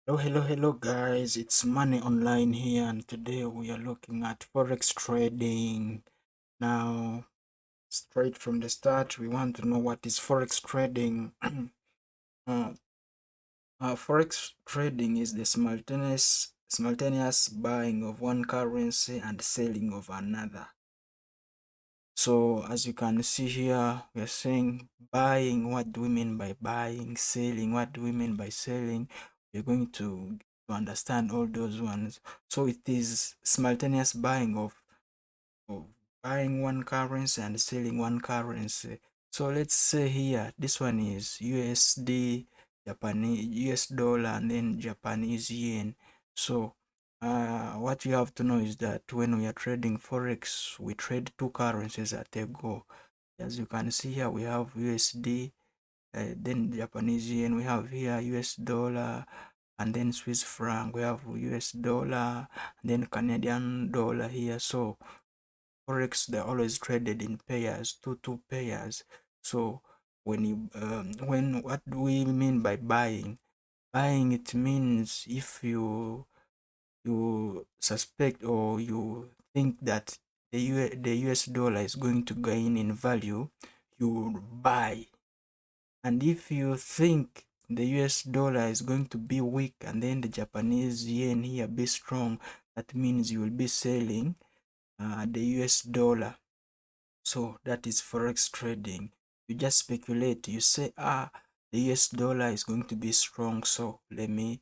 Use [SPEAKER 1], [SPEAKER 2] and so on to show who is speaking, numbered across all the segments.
[SPEAKER 1] Hello guys, it's Money Online here, and today we are looking at Forex trading. Now, straight from the start, we want to know what is Forex trading. uh, Forex trading is the simultaneous buying of one currency and selling of another. So, as you can see here, we are saying buying. What do we mean by buying? Selling. What do we mean by selling? We're going to understand all those ones. So, it is simultaneous buying of buying one currency and selling one currency. So, let's say here, this one is USD, Japanese US dollar, and then Japanese yen. So, what you have to know is that when we are trading Forex, we trade two currencies at a go. As you can see here, we have USD, then Japanese yen, we have here US dollar, and then Swiss franc, we have US dollar, and then Canadian dollar here. So, Forex, they're always traded in pairs, two pairs. So, what do we mean by buying? Buying, it means if you suspect or you think that the US dollar is going to gain in value, you buy. And if you think the US dollar is going to be weak and then the Japanese yen here be strong, that means you will be selling the US dollar. So that is Forex trading. You just speculate. You say, the US dollar is going to be strong, so let me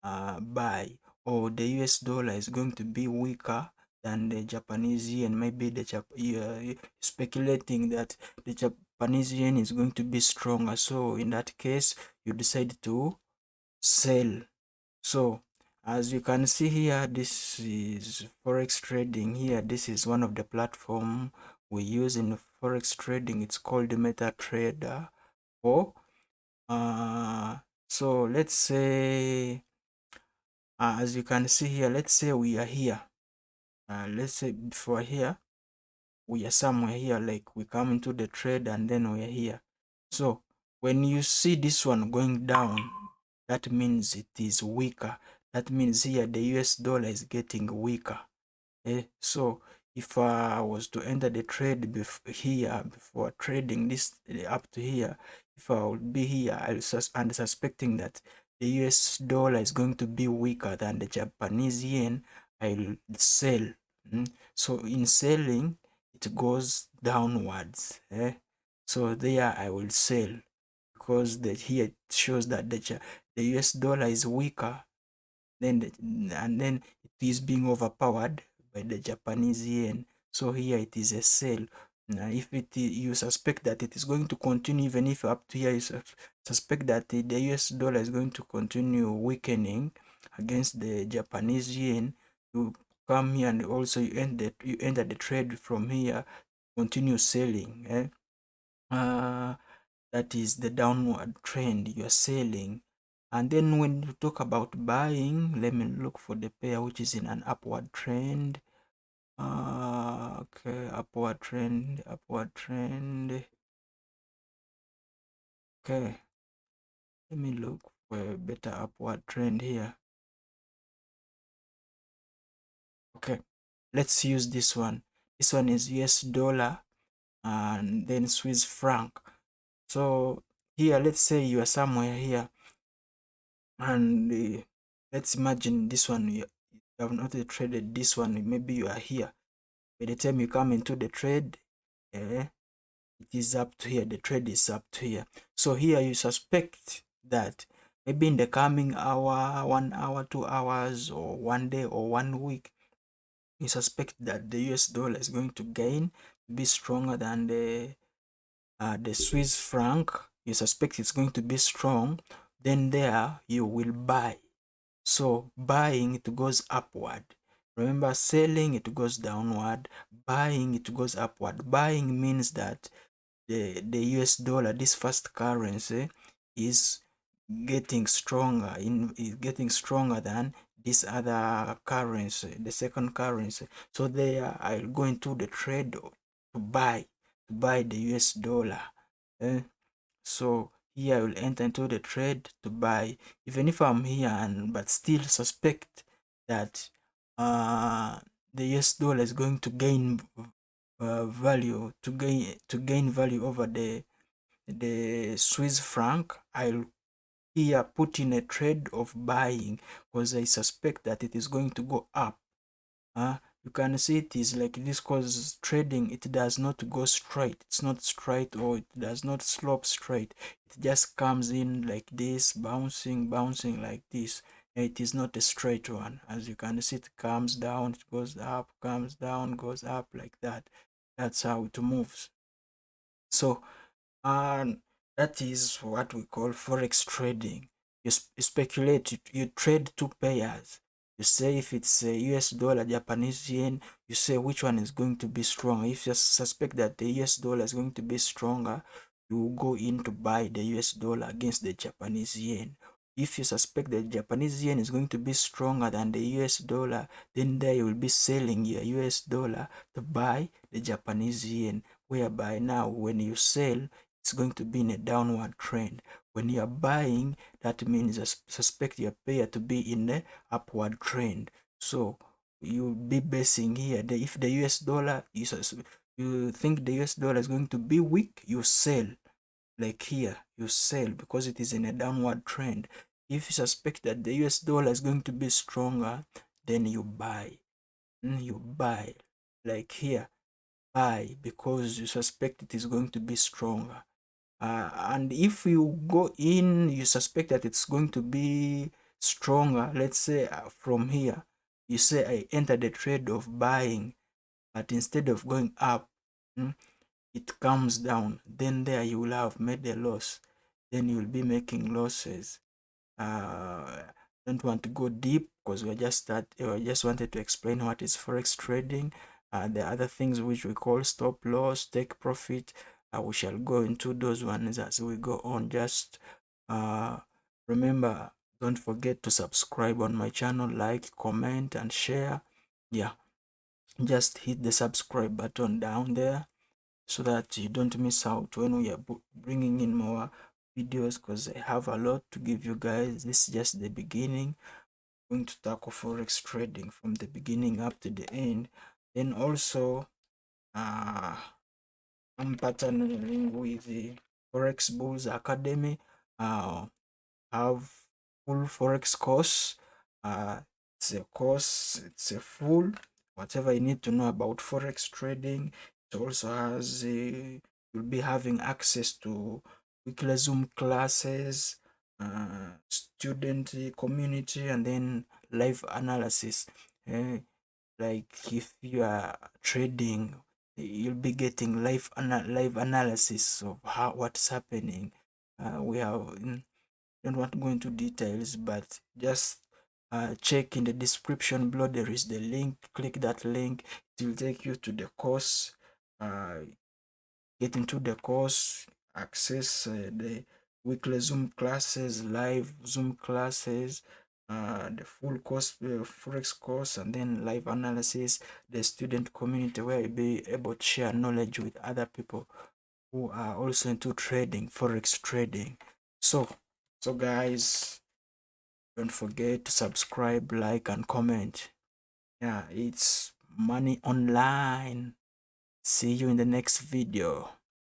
[SPEAKER 1] buy, or the US dollar is going to be weaker than the Japanese yen. Maybe you're speculating that the Japanese yen is going to be stronger. So in that case, you decide to sell. So as you can see here, this is Forex trading here. This is one of the platform we use in Forex trading. It's called the MetaTrader. Or so let's say, as you can see here, let's say we are here. Let's say before here, we are somewhere here, like we come into the trade and then we are here. So when you see this one going down, that means it is weaker. That means here the US dollar is getting weaker. So if I was to enter the trade here before trading this up to here, if I would be here, and suspecting that the US dollar is going to be weaker than the Japanese yen, I'll sell. So in selling, it goes downwards. So there I will sell because here it shows that the US dollar is weaker, and then it is being overpowered by the Japanese yen. So here it is a sell. Now, if you suspect that it is going to continue, even if up to here you suspect that the US dollar is going to continue weakening against the Japanese yen, you come here and also you enter the trade from here, continue selling. That is the downward trend you are selling. And then when you talk about buying, let me look for the pair which is in an upward trend. Okay, upward trend. Okay, let me look for a better upward trend here. Okay, let's use this one. This one is US dollar and then Swiss franc. So here, let's say you are somewhere here, and let's imagine this one, you have not traded this one. Maybe you are here. By the time you come into the trade, it is up to here. The trade is up to here. So here you suspect that maybe in the coming hour, 1 hour, 2 hours, or 1 day or 1 week, you suspect that the US dollar is going to gain, be stronger than the Swiss franc. You suspect it's going to be strong. Then there you will buy. So buying, it goes upward. Remember, selling, it goes downward. Buying, it goes upward. Buying means that the US dollar, this first currency, is getting stronger, is getting stronger than this other currency, the second currency. So there I'll go into the trade to buy the US dollar. So here I will enter into the trade to buy. Even if I'm here and but still suspect that the US dollar is going to gain value, to gain value over the Swiss franc, I'll here put in a trade of buying because I suspect that it is going to go up. You can see it is like this because trading, it does not go straight. It's not straight, or it does not slope straight. It just comes in like this, bouncing like this. It is not a straight one. As you can see, it comes down, it goes up, comes down, goes up like that. That's how it moves. So and that is what we call forex trading. You speculate, you trade two pairs. You say if it's a US dollar, Japanese yen, you say which one is going to be stronger. If you suspect that the US dollar is going to be stronger, you will go in to buy the US dollar against the Japanese yen. If you suspect that Japanese yen is going to be stronger than the US dollar, then there you will be selling your US dollar to buy the Japanese yen, whereby now when you sell, it's going to be in a downward trend. When you are buying, that means suspect your pair to be in the upward trend. So you'll be basing here. If the US dollar, you think the US dollar is going to be weak, you sell. Like here, you sell because it is in a downward trend. If you suspect that the US dollar is going to be stronger, then you buy. You buy. Like here, buy because you suspect it is going to be stronger. And if you go in, you suspect that it's going to be stronger. Let's say from here, you say I entered the trade of buying, but instead of going up, it comes down. Then there you will have made a loss. Then you'll be making losses. Don't want to go deep because we just wanted to explain what is forex trading. The other things which we call stop loss, take profit, we shall go into those ones as we go on. Just remember, don't forget to subscribe on my channel, like, comment, and share. Yeah, just hit the subscribe button down there so that you don't miss out when we are bringing in more videos, because I have a lot to give you guys. This is just the beginning. I'm going to tackle forex trading from the beginning up to the end. Then also I'm partnering with the Forex Bulls Academy. Have full forex course. It's a course, it's a full whatever you need to know about forex trading. It also has you'll be having access to weekly Zoom classes, student community, and then live analysis. Eh, like if you are trading, you'll be getting live analysis of what's happening. We have don't want to go into details, but just check in the description below. There is the link. Click that link. It will take you to the course. Get into the course, access the weekly Zoom classes, live Zoom classes, the full course, forex course, and then live analysis, the student community where you'll be able to share knowledge with other people who are also into trading, forex trading. So guys, don't forget to subscribe, like, and comment. Yeah, it's money online. See you in the next video.